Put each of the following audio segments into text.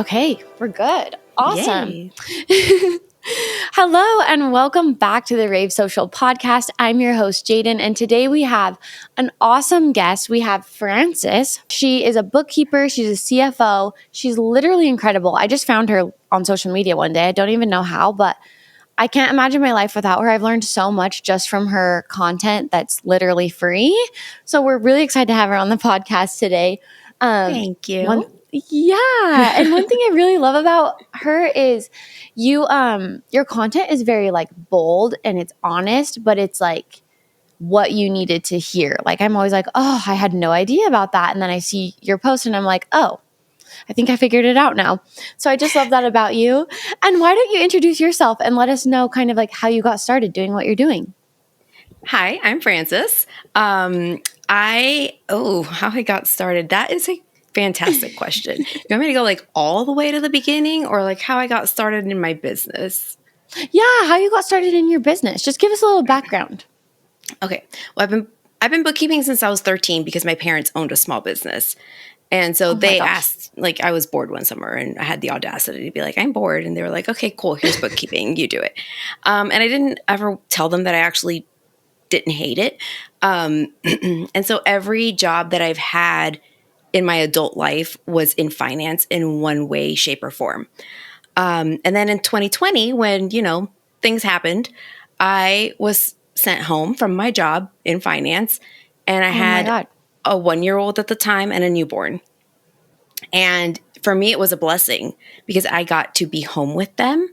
Okay, we're good. Awesome. Yay. Hello and welcome back to the Rave Social Podcast. I'm your host, Jaiden, and today we have an awesome guest. We have Frances. She is a bookkeeper. She's a CFO. She's literally incredible. I just found her on social media one day. I don't even know how, but I can't imagine my life without her. I've learned so much just from her content that's literally free. So we're really excited to have her on the podcast today. Thank you. And one thing I really love about her is your content is very like bold and it's honest, but it's like what you needed to hear. Like I'm always like, oh, I had no idea about that. And then I see your post and I'm like, oh, I think I figured it out now. So I just love that about you. And why don't you introduce yourself and let us know kind of like how you got started doing what you're doing? Hi, I'm Frances. How I got started. That is a fantastic question. You want me to go like all the way to the beginning or like how I got started in my business? Yeah, how you got started in your business. Just give us a little background. Okay. Well, I've been bookkeeping since I was 13 because my parents owned a small business. And so they asked, like I was bored one summer and I had the audacity to be like, I'm bored. And they were like, okay, cool. Here's bookkeeping. You do it. And I didn't ever tell them that I actually didn't hate it. And so every job that I've had in my adult life was in finance in one way, shape, or form. And then in 2020, when, things happened, I was sent home from my job in finance and I had a 1-year-old at the time and a newborn. And for me, it was a blessing because I got to be home with them.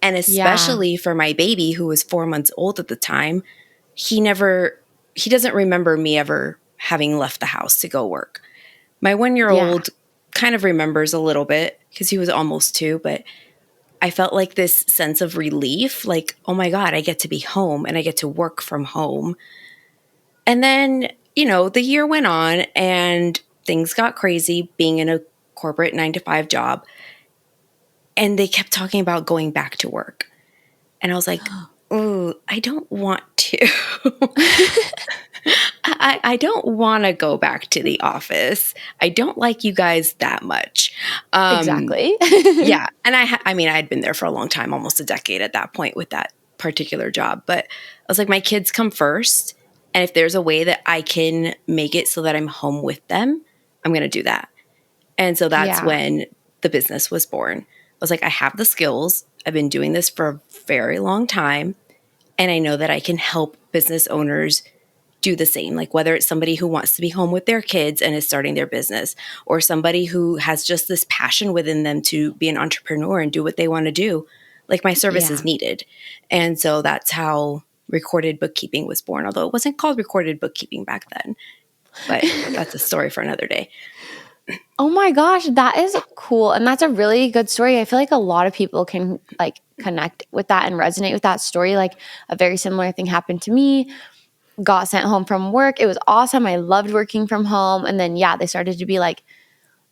And especially for my baby who was 4 months old at the time, he doesn't remember me ever having left the house to go work. My 1-year-old kind of remembers a little bit because he was almost 2, but I felt like this sense of relief, like, oh my God, I get to be home and I get to work from home. And then, the year went on and things got crazy being in a corporate 9-to-5 job. And they kept talking about going back to work. And I was like, oh, I don't want to. I don't want to go back to the office. I don't like you guys that much. Exactly. Yeah. And I had been there for a long time, almost a decade at that point with that particular job. But I was like, my kids come first. And if there's a way that I can make it so that I'm home with them, I'm going to do that. And so that's when the business was born. I was like, I have the skills. I've been doing this for a very long time. And I know that I can help business owners do the same. Like whether it's somebody who wants to be home with their kids and is starting their business, or somebody who has just this passion within them to be an entrepreneur and do what they want to do. Like my service is needed. And so that's how recorded bookkeeping was born, although it wasn't called recorded bookkeeping back then. But that's a story for another day. Oh my gosh, that is cool. And that's a really good story. I feel like a lot of people can like connect with that and resonate with that story. Like a very similar thing happened to me. Got sent home from work. It was awesome. I loved working from home. And then, they started to be like,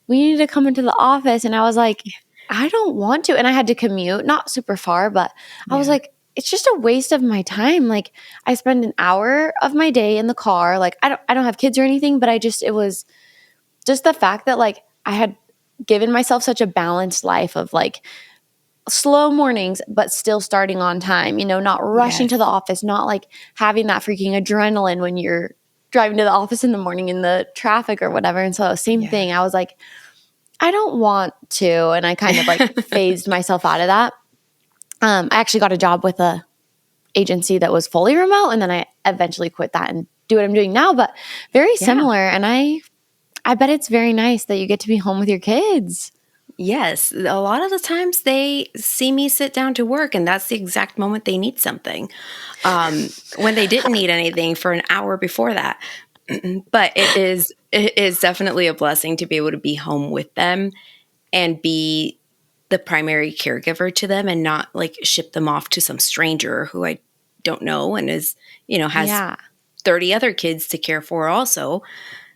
we need to come into the office. And I was like, I don't want to. And I had to commute, not super far, but I was like, it's just a waste of my time. Like I spend an hour of my day in the car. Like I don't have kids or anything, but it was just the fact that like I had given myself such a balanced life of like slow mornings, but still starting on time, not rushing to the office, not like having that freaking adrenaline when you're driving to the office in the morning in the traffic or whatever. And so same thing. I was like, I don't want to. And I kind of like phased myself out of that. I actually got a job with a agency that was fully remote. And then I eventually quit that and do what I'm doing now, but very similar. And I bet it's very nice that you get to be home with your kids. Yes. A lot of the times they see me sit down to work and that's the exact moment they need something. When they didn't need anything for an hour before that. But it is definitely a blessing to be able to be home with them and be the primary caregiver to them and not like ship them off to some stranger who I don't know and is, has 30 other kids to care for also.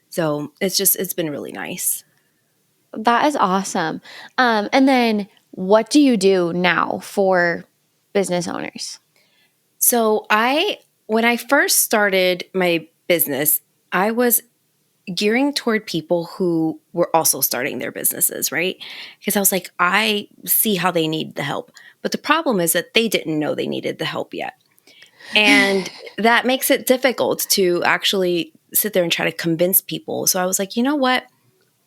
So it's been really nice. That is awesome. And then what do you do now for business owners? So when I first started my business, I was gearing toward people who were also starting their businesses, right? Because I was like, I see how they need the help. But the problem is that they didn't know they needed the help yet. And that makes it difficult to actually sit there and try to convince people. So I was like, you know what?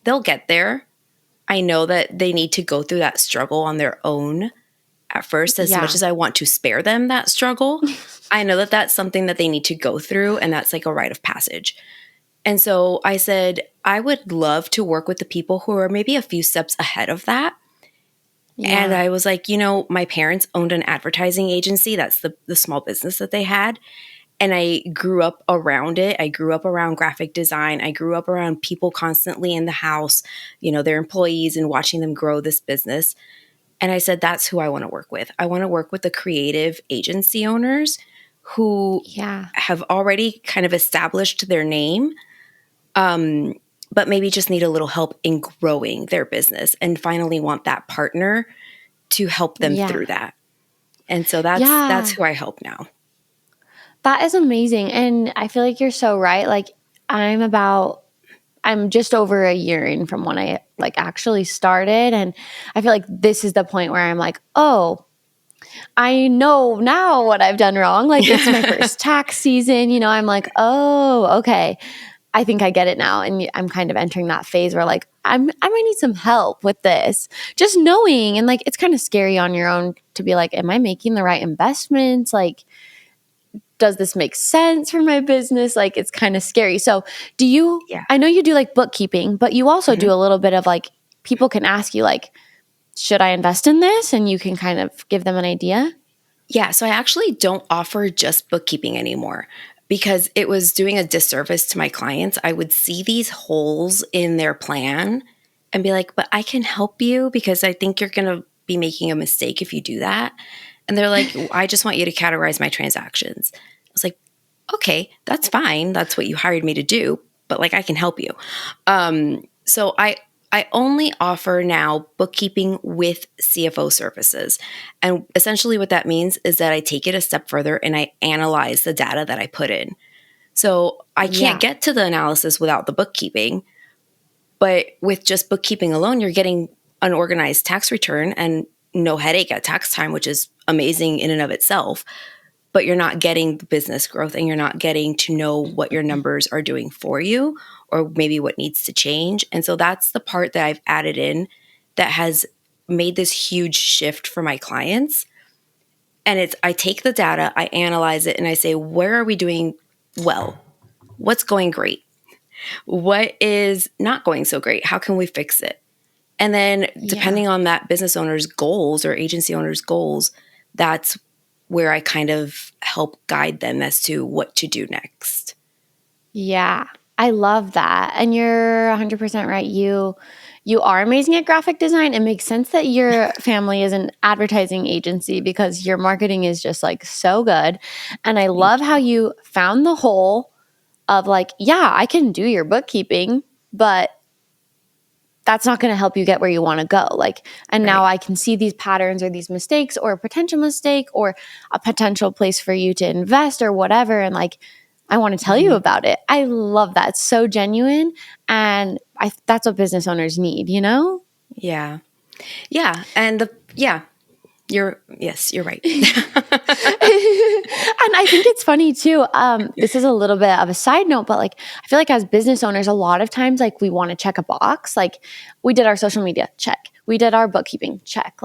They'll get there. I know that they need to go through that struggle on their own at first, as much as I want to spare them that struggle. I know that that's something that they need to go through, and that's like a rite of passage. And so I said, I would love to work with the people who are maybe a few steps ahead of that. Yeah. And I was like, my parents owned an advertising agency. That's the small business that they had. And I grew up around it. I grew up around graphic design. I grew up around people constantly in the house, their employees, and watching them grow this business. And I said, that's who I want to work with. I want to work with the creative agency owners who have already kind of established their name, but maybe just need a little help in growing their business and finally want that partner to help them through that. And so that's who I help now. That is amazing. And I feel like you're so right. Like I'm just over a year in from when I actually started. And I feel like this is the point where I'm like, oh, I know now what I've done wrong. Like it's my first tax season, I'm like, oh, okay. I think I get it now. And I'm kind of entering that phase where I might need some help with this. Just knowing, and it's kind of scary on your own to be like, am I making the right investments? Does this make sense for my business? It's kind of scary. So I know you do bookkeeping, but you also do a little bit of people can ask you should I invest in this? And you can kind of give them an idea. Yeah. So I actually don't offer just bookkeeping anymore because it was doing a disservice to my clients. I would see these holes in their plan and be like, but I can help you because I think you're going to be making a mistake if you do that. And they're like, I just want you to categorize my transactions. I was like, okay, that's fine. That's what you hired me to do. But I can help you. So I only offer now bookkeeping with CFO services. And essentially what that means is that I take it a step further and I analyze the data that I put in. So I can't get to the analysis without the bookkeeping. But with just bookkeeping alone, you're getting an organized tax return and no headache at tax time, which is amazing in and of itself. But you're not getting the business growth and you're not getting to know what your numbers are doing for you or maybe what needs to change. And so that's the part that I've added in that has made this huge shift for my clients. And I take the data, I analyze it, and I say, where are we doing well? What's going great? What is not going so great? How can we fix it? And then depending on that business owner's goals or agency owner's goals, that's where I kind of help guide them as to what to do next. Yeah, I love that. And you're 100% right. You are amazing at graphic design. It makes sense that your family is an advertising agency because your marketing is just so good. And I love how you found the hole of I can do your bookkeeping, but that's not going to help you get where you want to go. Now I can see these patterns or these mistakes or a potential mistake or a potential place for you to invest or whatever. And I want to tell you about it. I love that. It's so genuine. And that's what business owners need, Yeah. Yeah. And you're right. And I think it's funny too. This is a little bit of a side note, but I feel like as business owners, a lot of times we want to check a box. We did our social media, check. We did our bookkeeping, check.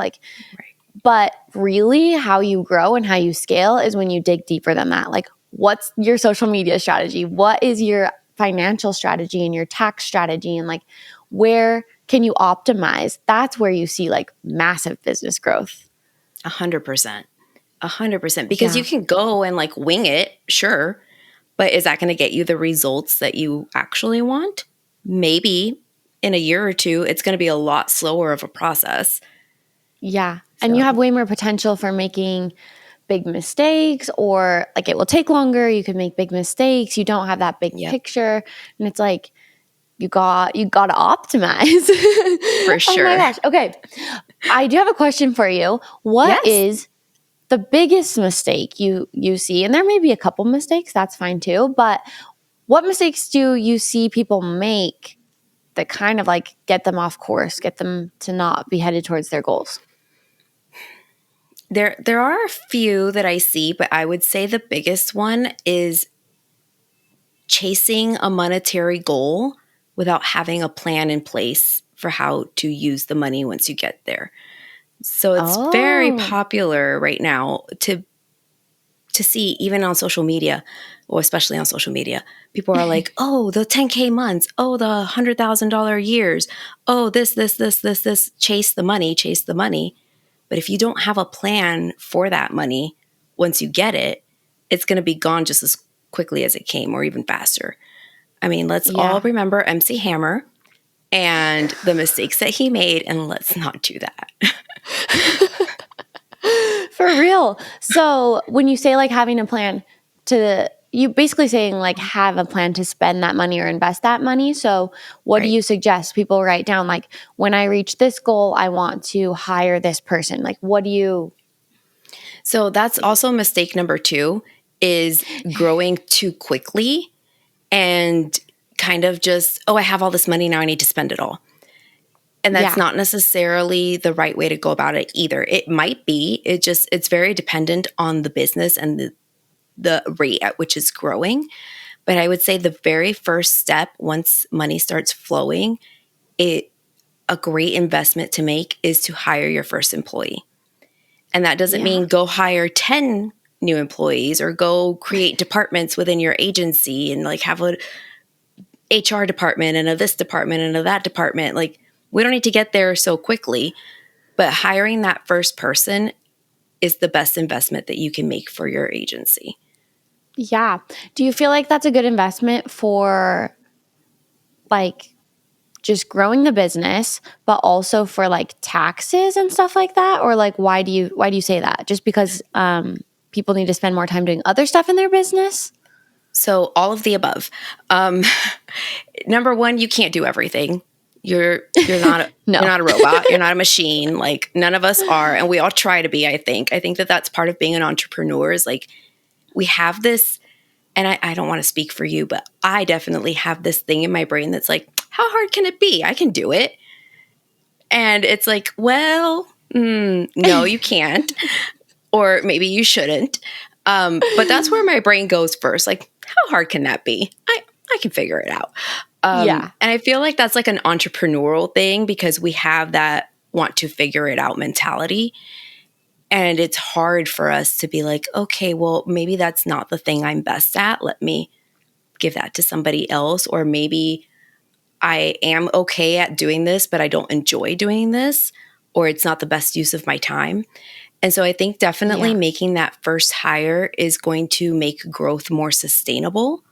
But really how you grow and how you scale is when you dig deeper than that. What's your social media strategy? What is your financial strategy and your tax strategy? And where can you optimize? That's where you see massive business growth. 100%. 100%. Because you can go and wing it, sure. But is that going to get you the results that you actually want? Maybe in a year or two, it's going to be a lot slower of a process. Yeah. So. And you have way more potential for making big mistakes or it will take longer. You could make big mistakes. You don't have that big picture. And it's you got to optimize. For sure. Oh my gosh. Okay. I do have a question for you. What is the biggest mistake you see? And there may be a couple mistakes. That's fine too. But what mistakes do you see people make that kind of like get them off course, get them to not be headed towards their goals? There are a few that I see, but I would say the biggest one is chasing a monetary goal without having a plan in place for how to use the money once you get there. So it's very popular right now to see, even on social media, or especially on social media, people are like, oh, the 10K months, oh, the $100,000 years, oh, this, chase the money, chase the money. But if you don't have a plan for that money, once you get it, it's going to be gone just as quickly as it came, or even faster. I mean, let's all remember MC Hammer and the mistakes that he made, and let's not do that. For real. So when you say like having a plan you basically saying like have a plan to spend that money or invest that money. So what do you suggest people write down? Like, when I reach this goal, I want to hire this person. Like, what do you? So that's also mistake number 2, is growing too quickly and kind of just, oh, I have all this money, now I need to spend it all. And that's not necessarily the right way to go about it either. It might be. It's very dependent on the business and the rate at which it's growing. But I would say the very first step, once money starts flowing, a great investment to make is to hire your first employee. And that doesn't mean go hire 10 new employees or go create departments within your agency and like have a HR department and a this department and a that department. Like, we don't need to get there so quickly, but hiring that first person is the best investment that you can make for your agency. Yeah. Do you feel like that's a good investment for like just growing the business, but also for like taxes and stuff like that? Or like, why do you say that? Just because people need to spend more time doing other stuff in their business? So all of the above. Number 1, you can't do everything. You're not No. You're not a robot. You're not a machine. Like, none of us are, and we all try to be. I think that that's part of being an entrepreneur. Is like, we have this, and I don't want to speak for you, but I definitely have this thing in my brain that's like, how hard can it be? I can do it. And it's like, well, no, you can't, or maybe you shouldn't. But that's where my brain goes first. Like, how hard can that be? I can figure it out. And I feel like that's like an entrepreneurial thing, because we have that want to figure it out mentality. And it's hard for us to be like, okay, well, maybe that's not the thing I'm best at. Let me give that to somebody else. Or maybe I am okay at doing this, but I don't enjoy doing this, or it's not the best use of my time. And so I think definitely making that first hire is going to make growth more sustainable,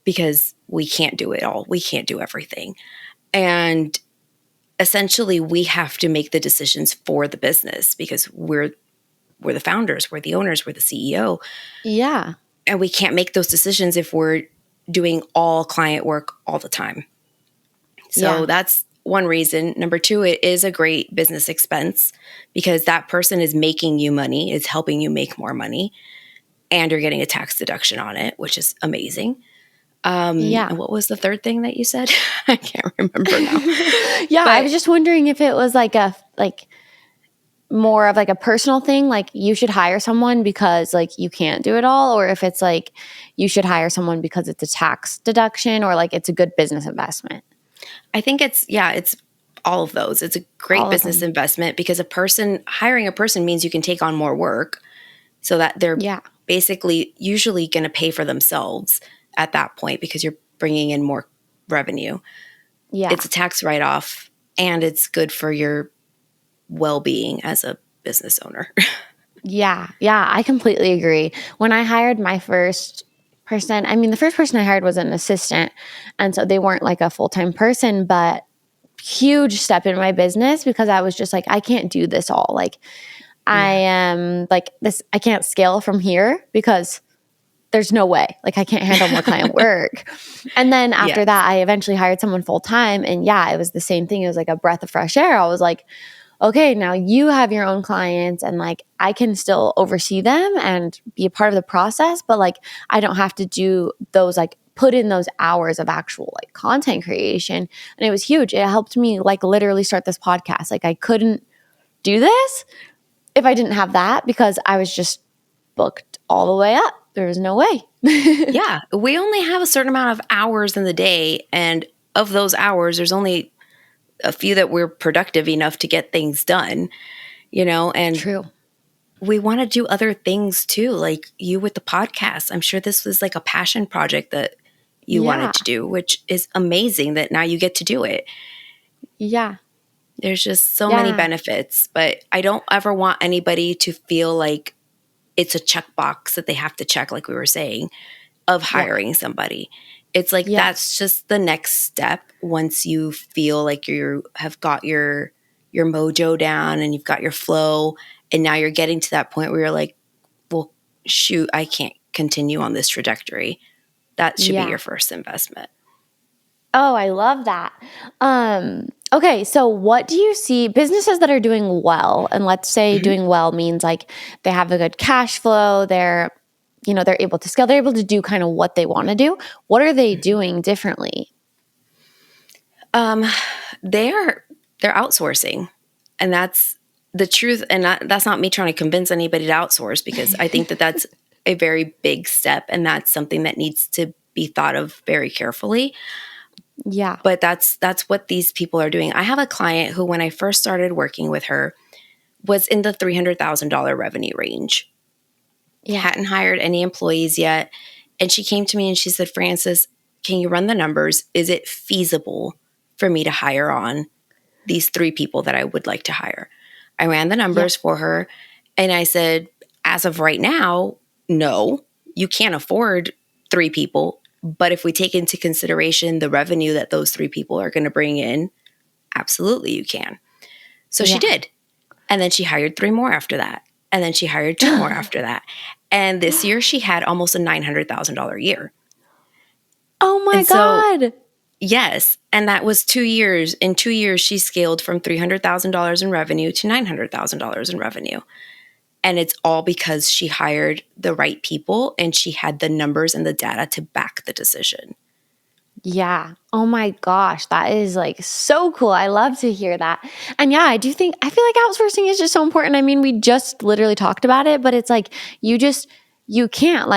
because we can't do it all. We can't do everything. And essentially, we have to make the decisions for the business, because we're the founders, we're the owners, we're the CEO. Yeah. And we can't make those decisions if we're doing all client work all the time. So that's one reason. Number 2, it is a great business expense, because that person is making you money, is helping you make more money, and you're getting a tax deduction on it, which is amazing. And what was the third thing that you said? I can't remember now. I was just wondering if it was like more of like a personal thing, like you should hire someone because like you can't do it all, or if it's like you should hire someone because it's a tax deduction, or like it's a good business investment. I think it's all of those. It's a great business investment, because hiring a person means you can take on more work, so that they're basically usually going to pay for themselves at that point, because you're bringing in more revenue. Yeah. It's a tax write-off, and it's good for your well-being as a business owner. Yeah, I completely agree. When I hired my first person, the first person I hired was an assistant, and so they weren't like a full-time person, but huge step in my business, because I was just like, I can't do this all. Like, I am like this, I can't scale from here, because there's no way. Like, I can't handle more client work. And then after that, I eventually hired someone full-time, and it was the same thing. It was like a breath of fresh air. I was like, okay, now you have your own clients, and like I can still oversee them and be a part of the process, but like I don't have to do those like put in those hours of actual like content creation. And it was huge. It helped me like literally start this podcast. Like I couldn't do this if I didn't have that because I was just booked all the way up. There was no way. Yeah. We only have a certain amount of hours in the day. And of those hours, there's only a few that we're productive enough to get things done, and True. we want to do other things too. Like you with the podcast. I'm sure this was like a passion project that you wanted to do, which is amazing that now you get to do it. Yeah. There's just so many benefits, but I don't ever want anybody to feel like it's a checkbox that they have to check, like we were saying, of hiring somebody. It's like that's just the next step once you feel like you have got your mojo down and you've got your flow, and now you're getting to that point where you're like, well, shoot, I can't continue on this trajectory. That should be your first investment. Oh, I love that. Okay, so what do you see businesses that are doing well? And let's say doing well means like they have a good cash flow, they're able to scale, they're able to do kind of what they want to do. What are they doing differently? They're outsourcing, and that's the truth. And that's not me trying to convince anybody to outsource, because I think that that's a very big step, and that's something that needs to be thought of very carefully. Yeah. But that's what these people are doing. I have a client who, when I first started working with her, was in the $300,000 revenue range. Yeah. Hadn't hired any employees yet. And she came to me and she said, Frances, can you run the numbers? Is it feasible for me to hire on these 3 people that I would like to hire? I ran the numbers for her, and I said, as of right now, no, you can't afford 3 people. But if we take into consideration the revenue that those 3 people are going to bring in, absolutely you can. So she did. And then she hired 3 more after that. And then she hired 2 more after that. And this year she had almost a $900,000 year. Oh my God. Yes. And that was 2 years. In 2 years, she scaled from $300,000 in revenue to $900,000 in revenue. And it's all because she hired the right people and she had the numbers and the data to back the decision. Yeah. Oh my gosh. That is like so cool. I love to hear that. And yeah, I feel like outsourcing is just so important. I mean, we just literally talked about it, but it's like you can't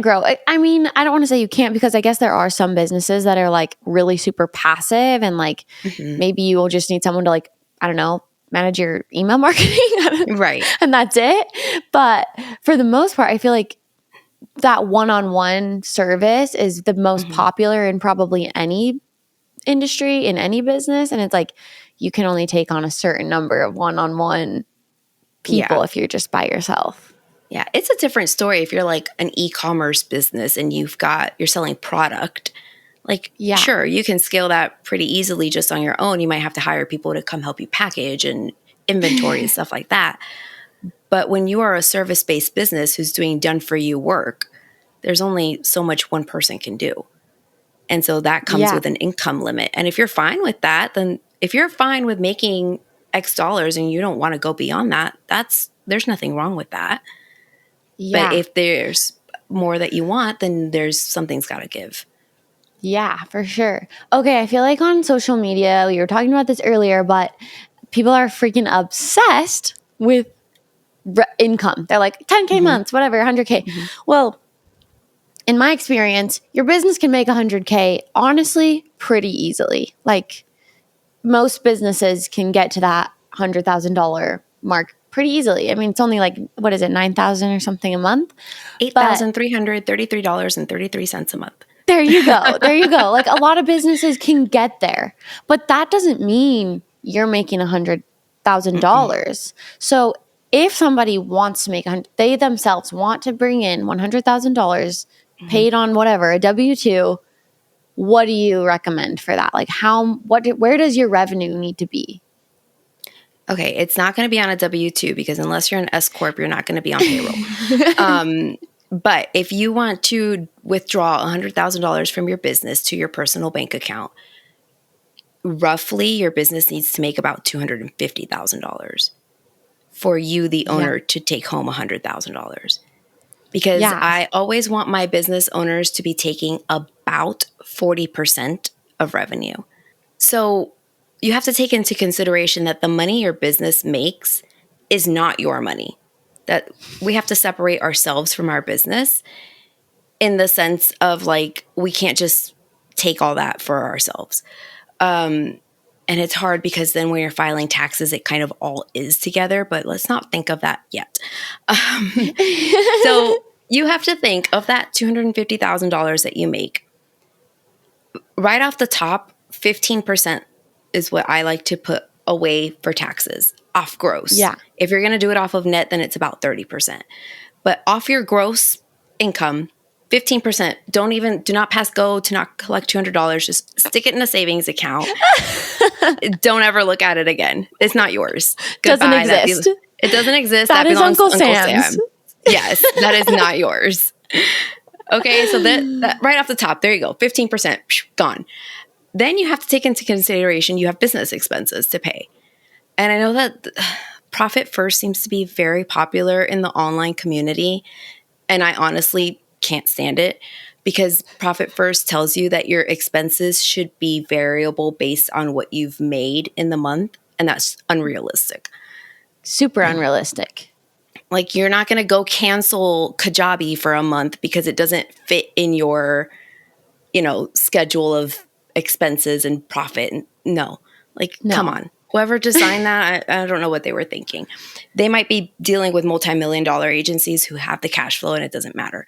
grow. I mean, I don't want to say you can't, because I guess there are some businesses that are like really super passive, and like maybe you will just need someone to like, I don't know, manage your email marketing. Right. And that's it. But for the most part, I feel like that one-on-one service is the most popular in probably any industry, in any business. And it's like, you can only take on a certain number of one-on-one people if you're just by yourself. Yeah. It's a different story if you're like an e-commerce business and you're selling product. Like, sure, you can scale that pretty easily just on your own. You might have to hire people to come help you package and inventory and stuff like that. But when you are a service-based business who's doing done-for-you work, there's only so much one person can do. And so that comes with an income limit. And if you're fine with that, then if you're fine with making X dollars and you don't want to go beyond that, there's nothing wrong with that. Yeah. But if there's more that you want, then something's got to give. Yeah, for sure. Okay, I feel like on social media, we were talking about this earlier, but people are freaking obsessed with income. They're like 10K months, whatever, 100K. Well, in my experience, your business can make 100K honestly pretty easily. Like most businesses can get to that $100,000 mark pretty easily. I mean, it's only like, what is it, $9,000 or something a month? $8,333.33 a month. There you go. There you go. Like a lot of businesses can get there, but that doesn't mean you're making $100,000. So if somebody wants to make they themselves want to bring in $100,000 paid on whatever, a W-2, what do you recommend for that? Like where does your revenue need to be? Okay, it's not going to be on a W-2, because unless you're an S Corp, you're not going to be on payroll. But if you want to withdraw $100,000 from your business to your personal bank account, roughly your business needs to make about $250,000 for you, the owner, to take home $100,000. because Yeah. I always want my business owners to be taking about 40% of revenue. So you have to take into consideration that the money your business makes is not your money. That we have to separate ourselves from our business in the sense of like, we can't just take all that for ourselves. And it's hard because then when you're filing taxes, it kind of all is together, but let's not think of that yet. So you have to think of that $250,000 that you make. Right off the top, 15% is what I like to put away for taxes off gross. Yeah. If you're going to do it off of net, then it's about 30%. But off your gross income, 15%, do not pass go to not collect $200. Just stick it in a savings account. Don't ever look at it again. It's not yours. Doesn't Goodbye. exist. It doesn't exist. That is belongs Uncle to Sam's. Sam. Yes, that is not yours. Okay, so that right off the top, there you go. 15% gone. Then you have to take into consideration you have business expenses to pay. And I know that profit first seems to be very popular in the online community. And I honestly can't stand it because profit first tells you that your expenses should be variable based on what you've made in the month. And that's unrealistic. Super unrealistic. Like you're not going to go cancel Kajabi for a month because it doesn't fit in your, schedule of expenses and profit. No, come on. Whoever designed that, I don't know what they were thinking. They might be dealing with multi-million-dollar agencies who have the cash flow and it doesn't matter.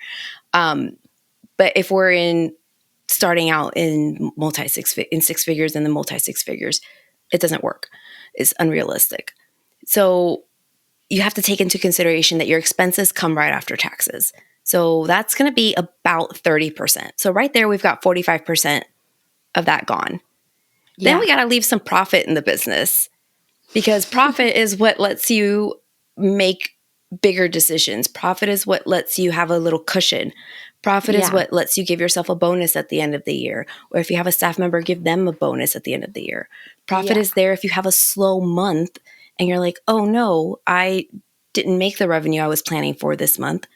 But if we're starting out in six figures and then multi-six figures, it doesn't work. It's unrealistic. So you have to take into consideration that your expenses come right after taxes. So that's going to be about 30%. So right there, we've got 45% of that gone. Yeah. Then we got to leave some profit in the business because profit is what lets you make bigger decisions. Profit is what lets you have a little cushion. Profit is what lets you give yourself a bonus at the end of the year. Or if you have a staff member, give them a bonus at the end of the year. Profit is there if you have a slow month and you're like, oh no, I didn't make the revenue I was planning for this month.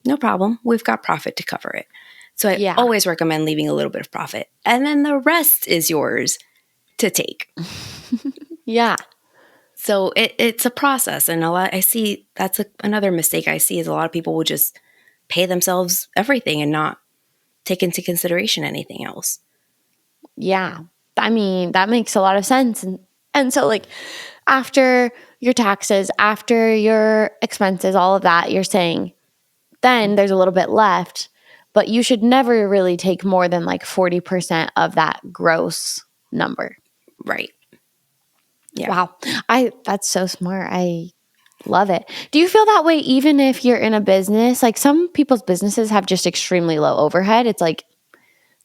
No problem. We've got profit to cover it. So I always recommend leaving a little bit of profit. And then the rest is yours to take. Yeah. So it's a process. And I see that's another mistake I see is a lot of people will just pay themselves everything and not take into consideration anything else. Yeah. I mean, that makes a lot of sense. And so after your taxes, after your expenses, all of that, you're saying then there's a little bit left, but you should never really take more than 40% of that gross number. Right. Yeah. Wow. That's so smart. I love it. Do you feel that way even if you're in a business? Some people's businesses have just extremely low overhead. It's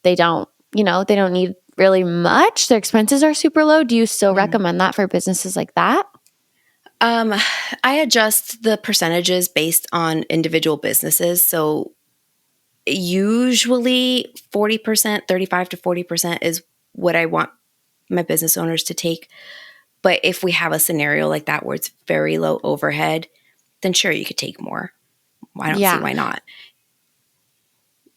they don't need really much. Their expenses are super low. Do you still recommend that for businesses like that? I adjust the percentages based on individual businesses. So usually 40%, 35 to 40% is what I want my business owners to take. But if we have a scenario like that where it's very low overhead, then sure, you could take more. I don't see why not.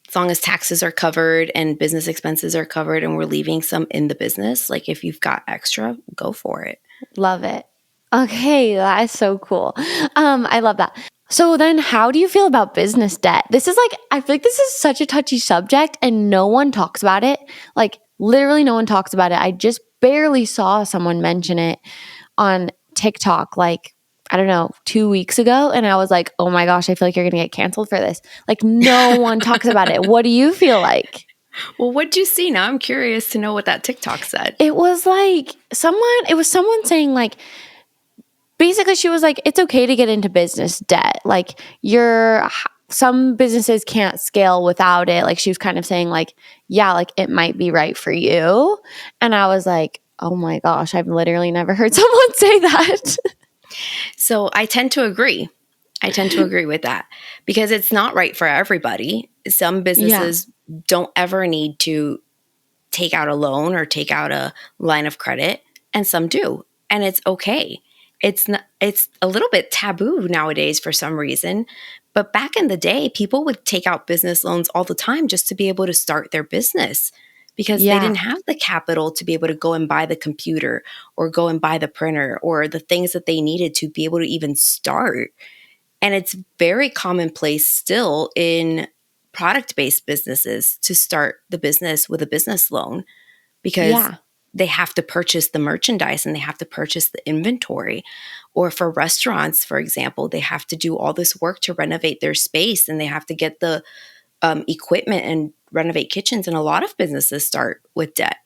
As long as taxes are covered and business expenses are covered and we're leaving some in the business, if you've got extra, go for it. Love it. Okay, that is so cool. I love that. So then how do you feel about business debt? This is I feel like this is such a touchy subject and no one talks about it. Literally no one talks about it. I just barely saw someone mention it on TikTok, I don't know, 2 weeks ago. And I was like, oh my gosh, I feel like you're going to get canceled for this. No one talks about it. What do you feel like? Well, what'd you see? Now I'm curious to know what that TikTok said. It was someone saying basically she was it's okay to get into business debt. Some businesses can't scale without it. She was kind of saying it might be right for you. And I was like, oh my gosh, I've literally never heard someone say that. So I tend to agree. With that because it's not right for everybody. Some businesses don't ever need to take out a loan or take out a line of credit, and some do. And it's okay. it's a little bit taboo nowadays for some reason. But back in the day, people would take out business loans all the time just to be able to start their business because they Yeah. didn't have the capital to be able to go and buy the computer or go and buy the printer or the things that they needed to be able to even start. And it's very commonplace still in product-based businesses to start the business with a business loan because Yeah. they have to purchase the merchandise and they have to purchase the inventory. Or for restaurants, for example, they have to do all this work to renovate their space and they have to get the equipment and renovate kitchens. And a lot of businesses start with debt.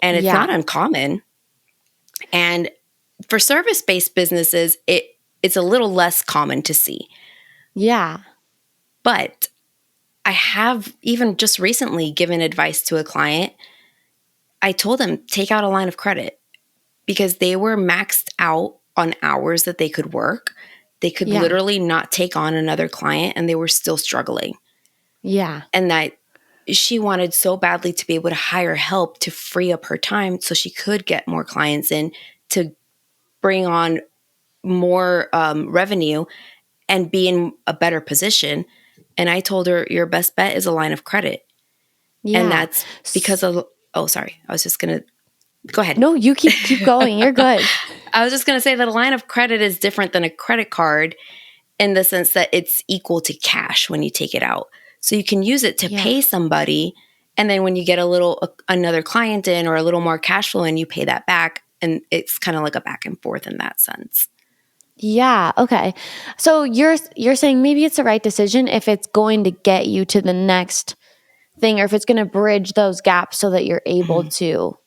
And it's Yeah. not uncommon. And for service-based businesses, it's a little less common to see. Yeah. But I have even just recently given advice to a client. I told them, take out a line of credit because they were maxed out on hours that they could work. They could Yeah. literally not take on another client and they were still struggling. Yeah. And that she wanted so badly to be able to hire help to free up her time so she could get more clients in to bring on more revenue and be in a better position. And I told her, your best bet is a line of credit. And Yeah. that's because of, oh, sorry. I was just going to go ahead. No, you keep going. You're good. I was just going to say that a line of credit is different than a credit card in the sense that it's equal to cash when you take it out. So you can use it to Yeah. pay somebody. And then when you get another client in or a little more cash flow in, you pay that back. And it's kind of like a back and forth in that sense. Yeah. Okay. So you're saying maybe it's the right decision if it's going to get you to the next thing or if it's going to bridge those gaps so that you're able to.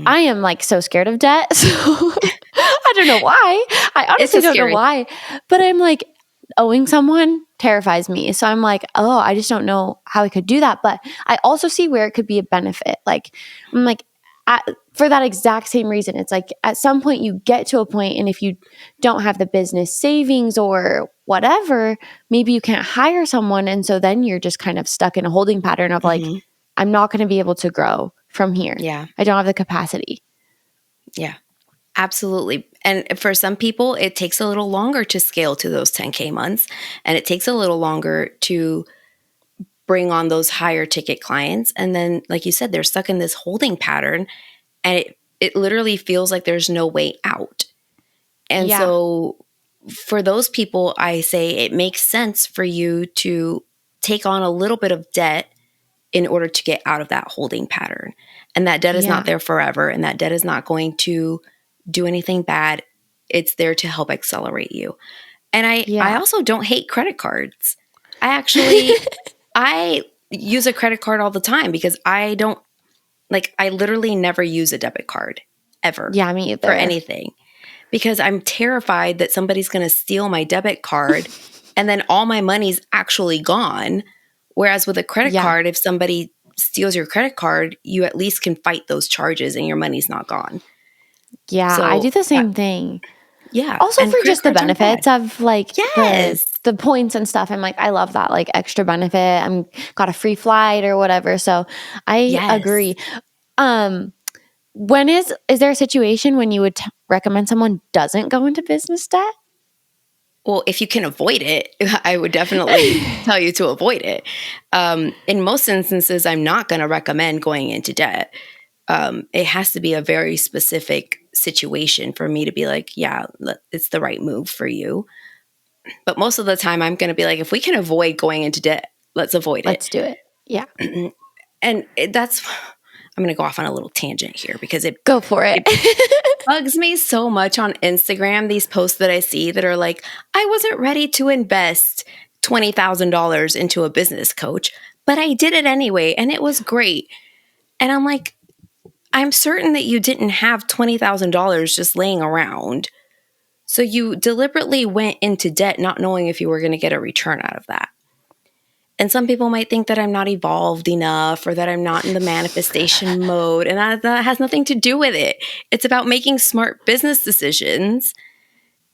I am like so scared of debt. So I don't know why. I honestly don't know why. But I'm like, owing someone terrifies me. So I'm like, oh, I just don't know how I could do that. But I also see where it could be a benefit. Like, I'm like, for that exact same reason, it's like at some point you get to a point, and if you don't have the business savings or whatever, maybe you can't hire someone. And so then you're just kind of stuck in a holding pattern of like, I'm not going to be able to grow from here. Yeah. I don't have the capacity. Yeah, absolutely. And for some people, it takes a little longer to scale to those 10K months. And it takes a little longer to bring on those higher ticket clients. And then, like you said, they're stuck in this holding pattern. And it literally feels like there's no way out. And so for those people, I say it makes sense for you to take on a little bit of debt in order to get out of that holding pattern. And that debt is not there forever. And that debt is not going to do anything bad. It's there to help accelerate you. And I also don't hate credit cards. I use a credit card all the time because I literally never use a debit card ever. Yeah, me either. For anything. Because I'm terrified that somebody's going to steal my debit card and then all my money's actually gone. Whereas with a credit card, if somebody steals your credit card, you at least can fight those charges and your money's not gone. Yeah, so, I do the same thing. Yeah. Also and for just the benefits of like the points and stuff. I'm like, I love that like extra benefit. I'm got a free flight or whatever. So I agree. When is there a situation when you would recommend someone doesn't go into business debt? Well, if you can avoid it, I would definitely tell you to avoid it. In most instances, I'm not going to recommend going into debt. It has to be a very specific situation for me to be like, yeah, it's the right move for you. But most of the time, I'm going to be like, if we can avoid going into debt, let's avoid it. Let's do it. Yeah. And that's... I'm going to go off on a little tangent here because go for it. It bugs me so much on Instagram, these posts that I see that are like, I wasn't ready to invest $20,000 into a business coach, but I did it anyway, and it was great. And I'm like, I'm certain that you didn't have $20,000 just laying around. So you deliberately went into debt not knowing if you were going to get a return out of that. And some people might think that I'm not evolved enough or that I'm not in the manifestation mode. And that has nothing to do with it. It's about making smart business decisions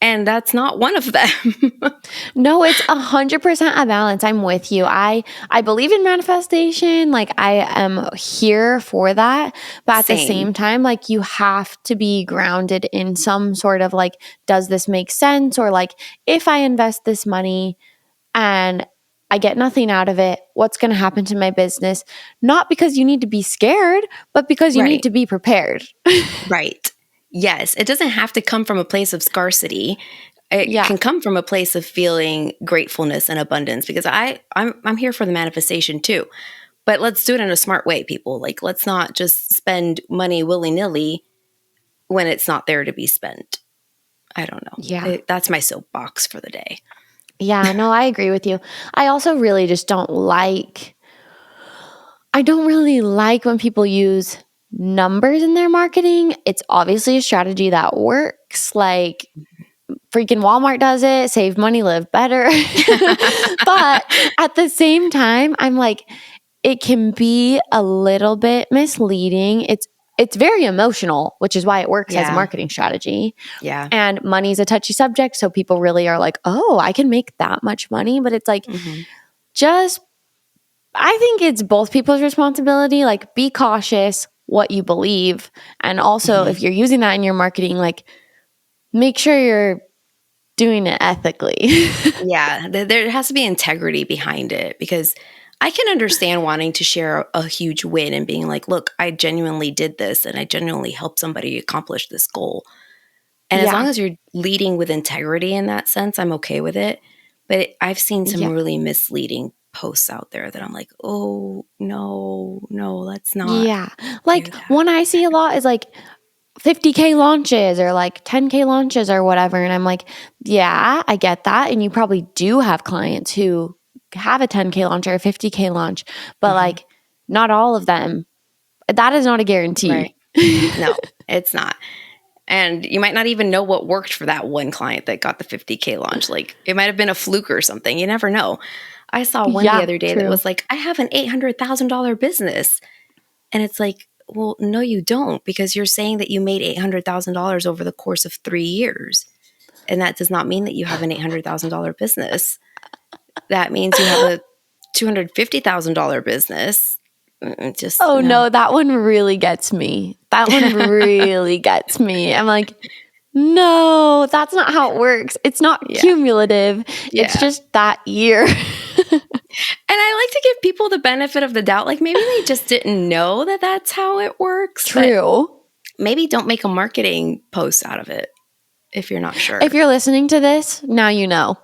Mm-hmm. And that's not one of them. No, it's 100% a balance. I'm with you. I believe in manifestation. Like I am here for that. But at the Same. same time, like you have to be grounded in some sort of like, does this make sense? Or like, if I invest this money and I get nothing out of it, what's going to happen to my business? Not because you need to be scared, but because you need Right. to be prepared. Right. Yes. It doesn't have to come from a place of scarcity. It Yeah. can come from a place of feeling gratefulness and abundance, because I'm here for the manifestation too. But let's do it in a smart way, people. Like, let's not just spend money willy-nilly when it's not there to be spent. I don't Yeah. know. That's my soapbox for the day. Yeah. No, I agree with you. I also really just I don't really like when people use numbers in their marketing. It's obviously a strategy that works. Like freaking Walmart does it, save money, live better. But at the same time, I'm like, it can be a little bit misleading. It's very emotional, which is why it works as a Yeah. marketing strategy. Yeah. And money's a touchy subject, so people really are like, "Oh, I can make that much money." But it's like Mm-hmm. just I think it's both people's responsibility. Like, be cautious what you believe. And also, Mm-hmm. if you're using that in your marketing, like, make sure you're doing it ethically. Yeah. There has to be integrity behind it, because I can understand wanting to share a huge win and being like, look, I genuinely did this and I genuinely helped somebody accomplish this goal. And as long Yeah. as you're leading with integrity in that sense, I'm okay with it. But I've seen some Yeah. really misleading posts out there that I'm like, oh, no, let's not Yeah. do Like, that. one I see a lot is like 50K launches or like 10K launches or whatever. And I'm like, yeah, I get that. And you probably do have clients who have a 10K launch or a 50K launch, but Mm-hmm. like, not all of them. That is not a Right. guarantee. No, it's not. And you might not even know what worked for that one client that got the 50K launch. Like, it might have been a fluke or something. You never know. I saw one the Yeah, other day that true. was like, I have an $800,000 business. And it's like, well, no, you don't, because you're saying that you made $800,000 over the course of 3 years. And that does not mean that you have an $800,000 business. That means you have a $250,000 business. Just Oh no. no, that one really gets me. That one really gets me. I'm like, no, that's not how it works. It's not Yeah. cumulative. It's Yeah. just that year. And I like to give people the benefit of the doubt. Like, maybe they just didn't know that that's how it works. But True. maybe don't make a marketing post out of it if you're not sure. If you're listening to this, now you know.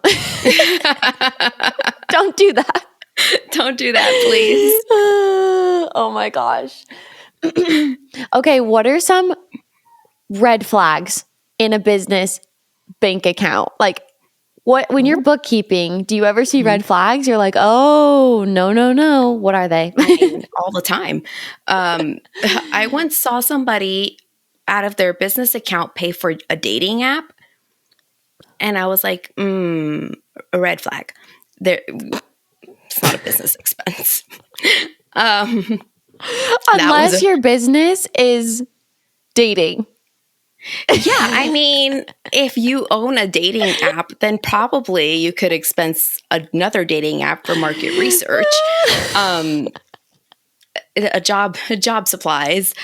Don't do that. Don't do that, please. Oh my gosh. Okay, what are some red flags in a business bank account? Like, what when you're Ooh. bookkeeping, do you ever see Mhm. red flags? You're like, oh, no, no, no. What are they? I mean, all the time. I once saw somebody out of their business account pay for a dating app. And I was like, a red flag. It's not a business expense. That was Unless your business is dating. Yeah, I mean, if you own a dating app, then probably you could expense another dating app for market research, a job supplies.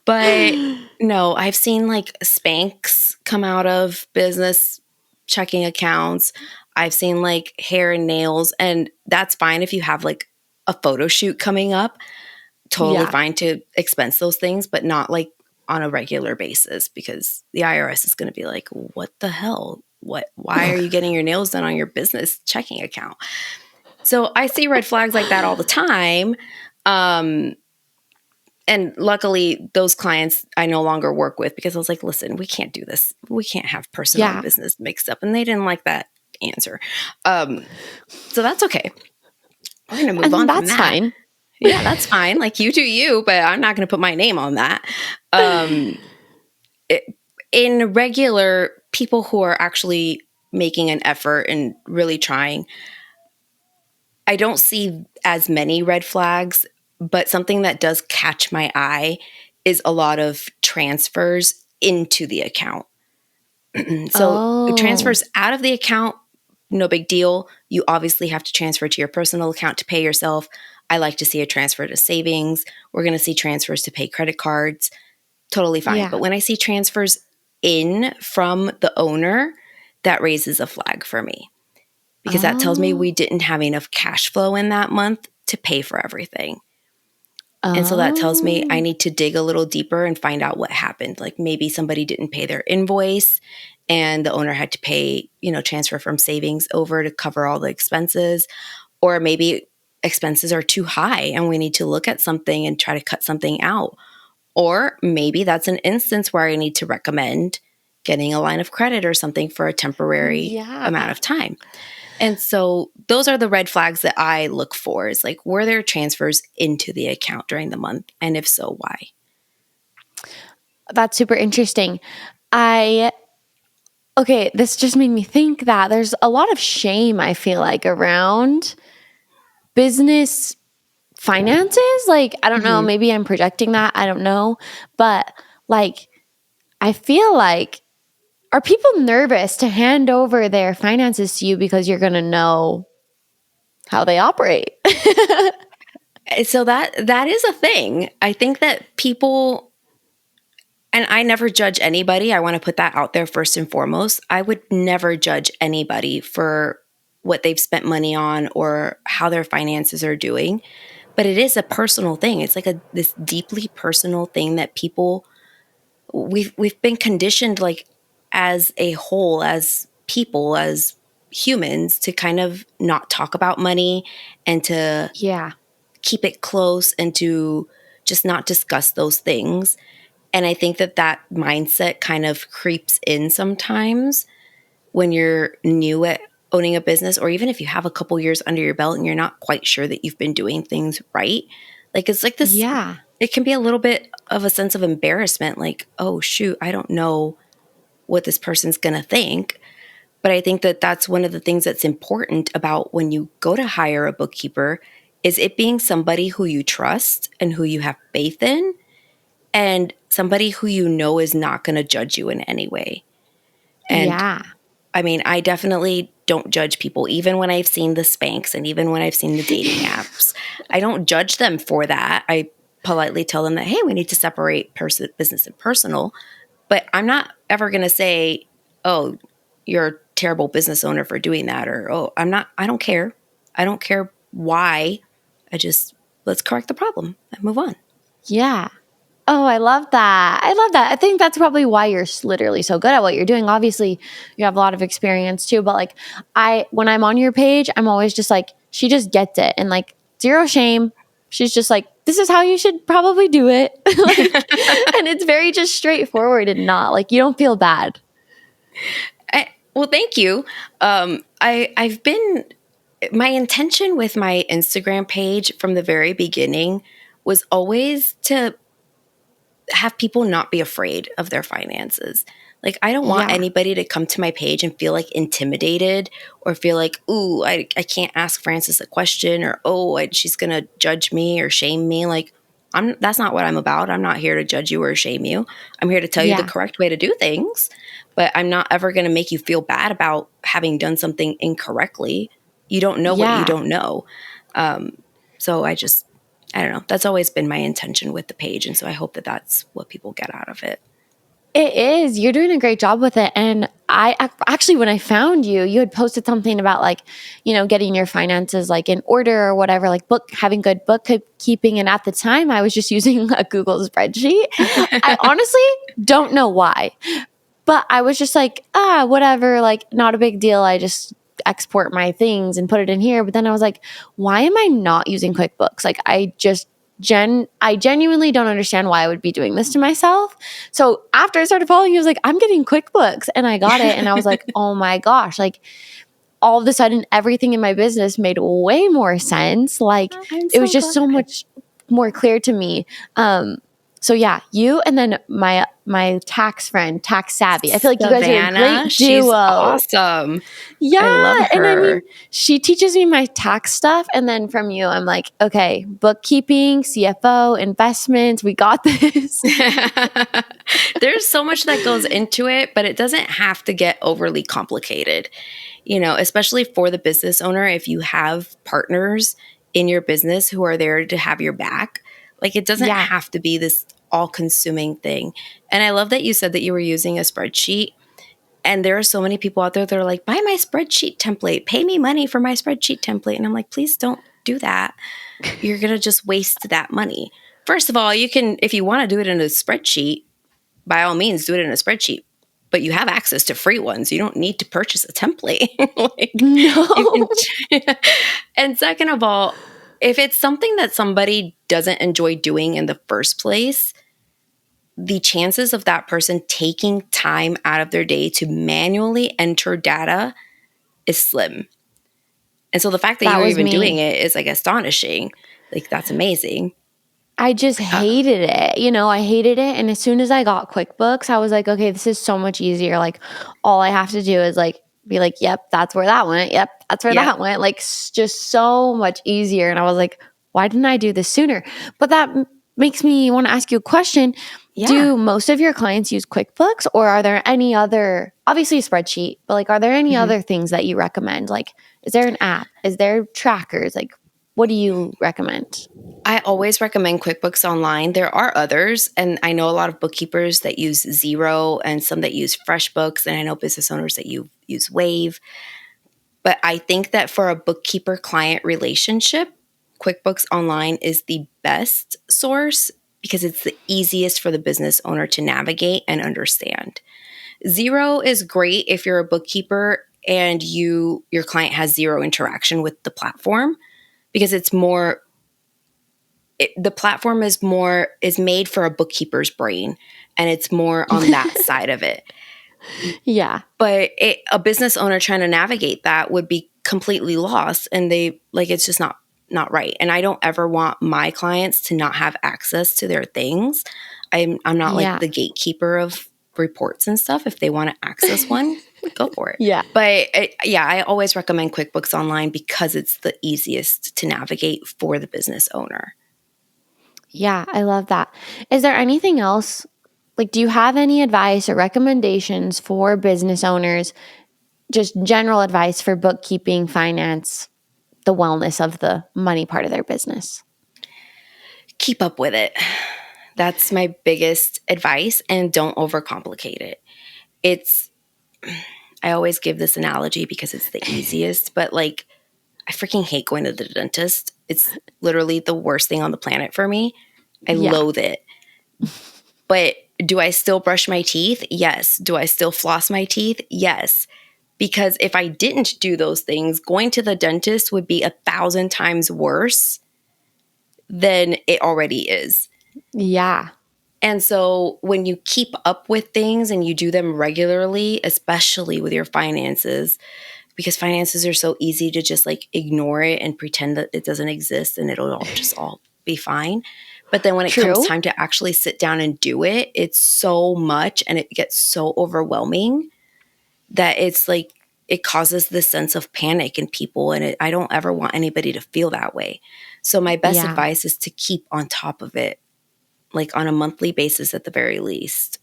But no, I've seen like Spanx come out of business checking accounts. I've seen like hair and nails, and that's fine if you have like a photo shoot coming up. Totally Yeah. fine to expense those things, but not like on a regular basis, because the IRS is going to be like, what the hell? Why are you getting your nails done on your business checking account? So I see red flags like that all the time. And luckily those clients I no longer work with, because I was like, listen, we can't do this. We can't have personal and Yeah. business mixed up. And they didn't like that answer. So that's okay. We're going to move on from That's that. fine. Yeah, that's fine. Like, you do you, but I'm not going to put my name on that. In regular people who are actually making an effort and really trying, I don't see as many red flags, but something that does catch my eye is a lot of transfers into the account. So transfers out of the account, no big deal. You obviously have to transfer to your personal account to pay yourself. I like to see a transfer to savings. We're going to see transfers to pay credit cards. Totally fine. Yeah. But when I see transfers in from the owner, that raises a flag for me, because that tells me we didn't have enough cash flow in that month to pay for everything. And so that tells me I need to dig a little deeper and find out what happened. Like maybe somebody didn't pay their invoice and the owner had to pay, transfer from savings over to cover all the expenses. Or maybe expenses are too high and we need to look at something and try to cut something out. Or maybe that's an instance where I need to recommend getting a line of credit or something for a temporary amount of time. And so those are the red flags that I look for, is like, were there transfers into the account during the month? And if so, why? That's super interesting. Okay, this just made me think that there's a lot of shame, I feel like, around business finances. Like, I don't know, maybe I'm projecting that. I don't know. But like, I feel like, are people nervous to hand over their finances to you because you're going to know how they operate? So that is a thing. I think that people, and I never judge anybody. I want to put that out there first and foremost. I would never judge anybody for what they've spent money on or how their finances are doing. But it is a personal thing. It's like this deeply personal thing that people, we've been conditioned, like, as a whole, as people, as humans, to kind of not talk about money and to keep it close and to just not discuss those things. And I think that mindset kind of creeps in sometimes when you're new at owning a business, or even if you have a couple years under your belt and you're not quite sure that you've been doing things right. Like, it's like this, it can be a little bit of a sense of embarrassment. Like, oh shoot, I don't know what this person's going to think. But I think that that's one of the things that's important about when you go to hire a bookkeeper, is it being somebody who you trust and who you have faith in, and somebody who you know is not going to judge you in any way. And I mean, I definitely don't judge people, even when I've seen the Spanx and even when I've seen the dating apps. I don't judge them for that. I politely tell them that, hey, we need to separate business and personal. But I'm not ever going to say, oh, you're a terrible business owner for doing that. Or, oh, I don't care. I don't care why. Let's correct the problem and move on. Yeah. Oh, I love that. I think that's probably why you're literally so good at what you're doing. Obviously, you have a lot of experience too, but like when I'm on your page, I'm always just like, she just gets it, and like, zero shame. She's just like, this is how you should probably do it. And it's very just straightforward and not like, you don't feel bad. Well, thank you. I've been, my intention with my Instagram page from the very beginning was always to have people not be afraid of their finances. Like, I don't want anybody to come to my page and feel like intimidated or feel like, ooh, I can't ask Frances a question, or, oh, she's going to judge me or shame me. Like, that's not what I'm about. I'm not here to judge you or shame you. I'm here to tell you the correct way to do things, but I'm not ever going to make you feel bad about having done something incorrectly. You don't know what you don't know. So I don't know. That's always been my intention with the page. And so I hope that that's what people get out of it. It is. You're doing a great job with it. And I actually, when I found you, you had posted something about like, getting your finances like in order or whatever, like having good bookkeeping. And at the time I was just using a Google spreadsheet. I honestly don't know why, but I was just like, whatever, like not a big deal. I just export my things and put it in here. But then I was like, why am I not using QuickBooks? Like I genuinely don't understand why I would be doing this to myself. So after I started following you, I was like, I'm getting QuickBooks, and I got it. And I was like, oh my gosh, like all of a sudden everything in my business made way more sense. Like it was just so much more clear to me. So yeah, you and then my tax friend, Tax Savvy. I feel like you guys are a Savannah, great she's duo. awesome. Yeah. I love And I her. mean, she teaches me my tax stuff. And then from you, I'm like, okay, bookkeeping, CFO, investments, we got this. There's so much that goes into it, but it doesn't have to get overly complicated. You know, especially for the business owner, if you have partners in your business who are there to have your back, like it doesn't Yeah. have to be this all consuming thing. And I love that you said that you were using a spreadsheet. And there are so many people out there that are like, buy my spreadsheet template, pay me money for my spreadsheet template. And I'm like, please don't do that. You're going to just waste that money. First of all, you can, if you want to do it in a spreadsheet, by all means, do it in a spreadsheet. But you have access to free ones. You don't need to purchase a template. Like you No. can. And second of all, if it's something that somebody doesn't enjoy doing in the first place, the chances of that person taking time out of their day to manually enter data is slim. And so the fact that That you're was even doing me. it is like astonishing. Like that's amazing. I just hated it. I hated it. And as soon as I got QuickBooks, I was like, okay, this is so much easier. Like, all I have to do is like be like, yep, that's where that went. Yep, that's where Yep. that went. Like, just so much easier. And I was like, why didn't I do this sooner? But that makes me want to ask you a question. Yeah. Do most of your clients use QuickBooks, or are there any other, obviously a spreadsheet, but like, are there any other things that you recommend? Like, is there an app? Is there trackers? Like, what do you recommend? I always recommend QuickBooks Online. There are others, and I know a lot of bookkeepers that use Xero and some that use FreshBooks, and I know business owners that use Wave. But I think that for a bookkeeper-client relationship, QuickBooks Online is the best source because it's the easiest for the business owner to navigate and understand. Xero is great if you're a bookkeeper and your client has zero interaction with the platform because the platform is made for a bookkeeper's brain and it's more on that side of it. Yeah. But a business owner trying to navigate that would be completely lost and it's just not right. And I don't ever want my clients to not have access to their things. I'm not like Yeah. the gatekeeper of reports and stuff. If they want to access one, go for it. Yeah. But I always recommend QuickBooks Online because it's the easiest to navigate for the business owner. Yeah, I love that. Is there anything else? Like, do you have any advice or recommendations for business owners? Just general advice for bookkeeping, finance, the wellness of the money part of their business? Keep up with it. That's my biggest advice, and don't overcomplicate it. I always give this analogy because it's the easiest, but like, I freaking hate going to the dentist. It's literally the worst thing on the planet for me. I loathe it. But do I still brush my teeth? Yes. Do I still floss my teeth? Yes. Because if I didn't do those things, going to the dentist would be 1,000 times worse than it already is. Yeah. And so when you keep up with things and you do them regularly, especially with your finances, because finances are so easy to just like ignore it and pretend that it doesn't exist and it'll all be fine. But then when it comes time to actually sit down and do it, it's so much and it gets so overwhelming that it's like it causes this sense of panic in people. And I don't ever want anybody to feel that way. So my best advice is to keep on top of it, like on a monthly basis at the very least.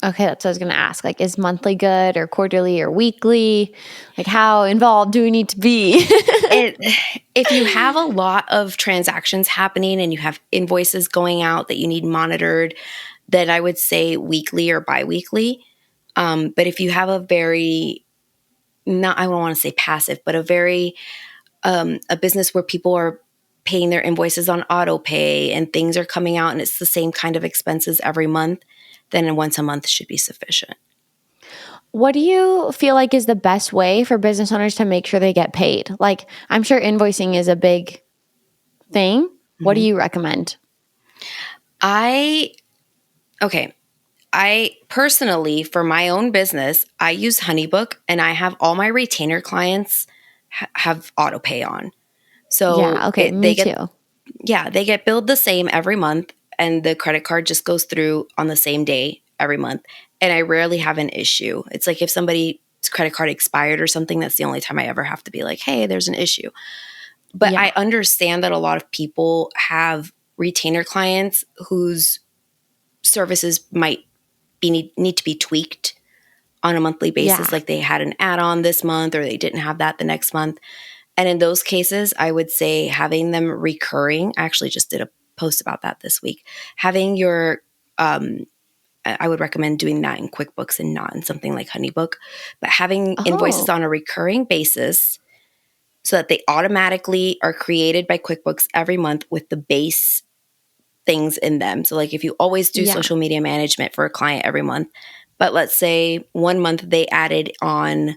Okay, that's what I was going to ask. Like, is monthly good or quarterly or weekly? Like, how involved do we need to be? If you have a lot of transactions happening and you have invoices going out that you need monitored, then I would say weekly or biweekly. But if you have I don't want to say passive, but a business where people are paying their invoices on auto pay and things are coming out and it's the same kind of expenses every month, then once a month should be sufficient. What do you feel like is the best way for business owners to make sure they get paid? Like, I'm sure invoicing is a big thing. Mm-hmm. What do you recommend? I personally, for my own business, I use HoneyBook and I have all my retainer clients have auto pay on. So me too. Yeah, they get billed the same every month. and the credit card just goes through on the same day every month. And I rarely have an issue. It's like if somebody's credit card expired or something, that's the only time I ever have to be like, hey, there's an issue. But Yeah. I understand that a lot of people have retainer clients whose services might need to be tweaked on a monthly basis. Yeah. Like they had an add-on this month or they didn't have that the next month. And in those cases, I would say having them recurring. I actually just did a post about that this week. Having your, I would recommend doing that in QuickBooks and not in something like HoneyBook, but having invoices on a recurring basis so that they automatically are created by QuickBooks every month with the base things in them. So like if you always do social media management for a client every month, but let's say 1 month they added on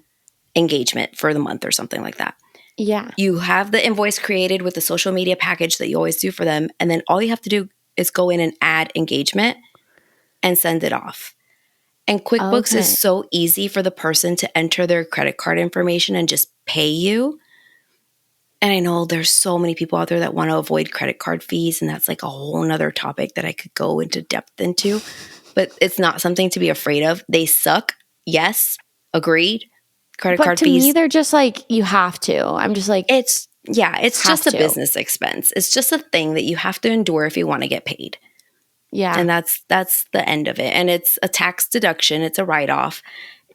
engagement for the month or something like that. Yeah. You have the invoice created with the social media package that you always do for them. And then all you have to do is go in and add engagement and send it off. And QuickBooks is so easy for the person to enter their credit card information and just pay you. And I know there's so many people out there that want to avoid credit card fees. And that's like a whole nother topic that I could go into depth into. But it's not something to be afraid of. They suck. Yes. Agreed. Credit card fees. But to me, they're just like, you have to. I'm just like, it's just a business expense. It's just a thing that you have to endure if you want to get paid. Yeah. And that's the end of it. And it's a tax deduction. It's a write-off.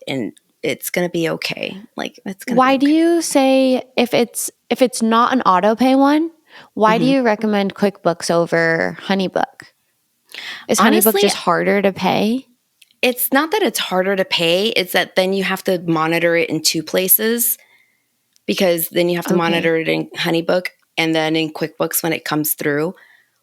And it's going to be okay. Like it's going to Why be okay. do you say if it's not an auto pay one, why do you recommend QuickBooks over HoneyBook? Is Honestly, HoneyBook just harder to pay? It's not that it's harder to pay. It's that then you have to monitor it in two places because then you have to monitor it in HoneyBook and then in QuickBooks when it comes through.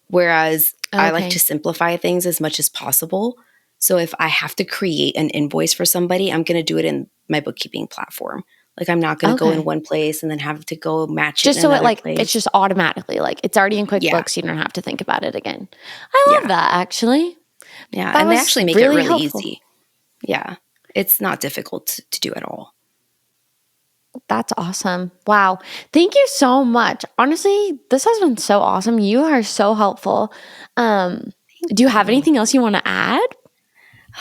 Whereas I like to simplify things as much as possible. So if I have to create an invoice for somebody, I'm going to do it in my bookkeeping platform. Like I'm not going to go in one place and then have to go match just it in so another it place. it's just automatically it's already in QuickBooks. You don't have to think about it again. I love that actually. Yeah, that and they actually make really it really helpful. easy. Yeah, it's not difficult to do at all. That's awesome. Wow. Thank you so much. Honestly, this has been so awesome. You are so helpful. Do you have anything else you want to add?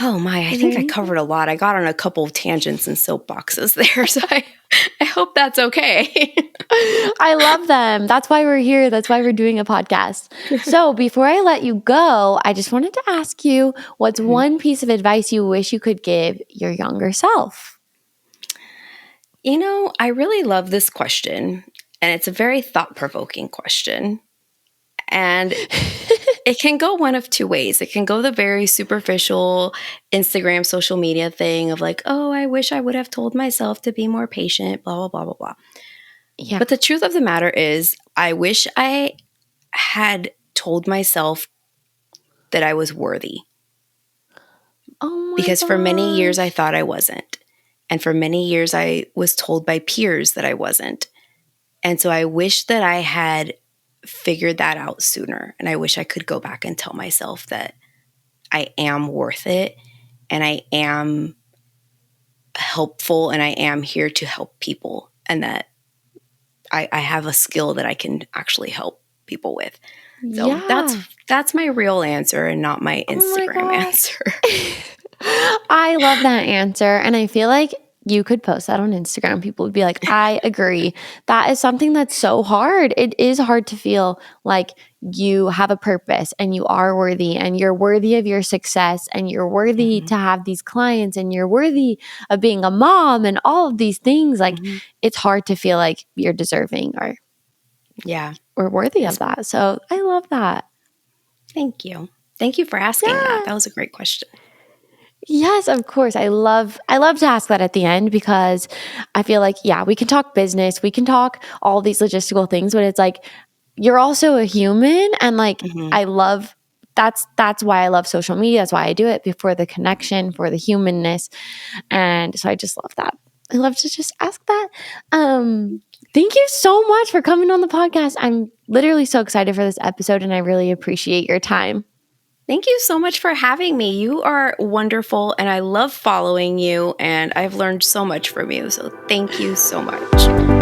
Oh my, I think I covered a lot. I got on a couple of tangents and soapboxes there. So I hope that's okay. I love them. That's why we're here. That's why we're doing a podcast. So before I let you go, I just wanted to ask you, what's one piece of advice you wish you could give your younger self? You know, I really love this question, and it's a very thought-provoking question. And it can go one of two ways. It can go the very superficial Instagram, social media thing of like, oh, I wish I would have told myself to be more patient, blah, blah, blah, blah, blah. Yeah. But the truth of the matter is, I wish I had told myself that I was worthy. Oh my Because for many years, I thought I wasn't. And for many years, I was told by peers that I wasn't. And so I wish that I had figured that out sooner. And I wish I could go back and tell myself that I am worth it and I am helpful and I am here to help people and that I have a skill that I can actually help people with. So that's my real answer and not my Instagram answer. I love that answer. And I feel like you could post that on Instagram. People would be like, I agree. That is something that's so hard. It is hard to feel like you have a purpose and you are worthy and you're worthy of your success and you're worthy to have these clients and you're worthy of being a mom and all of these things. Like it's hard to feel like you're deserving or worthy of that. So I love that. Thank you. Thank you for asking that. That was a great question. Yes, of course. I love to ask that at the end because I feel like, we can talk business, we can talk all these logistical things, but it's like, you're also a human. And like, I love, that's why I love social media. That's why I do it, for the connection, for the humanness. And so I just love that. I love to just ask that. Thank you so much for coming on the podcast. I'm literally so excited for this episode and I really appreciate your time. Thank you so much for having me. You are wonderful and I love following you and I've learned so much from you. So thank you so much.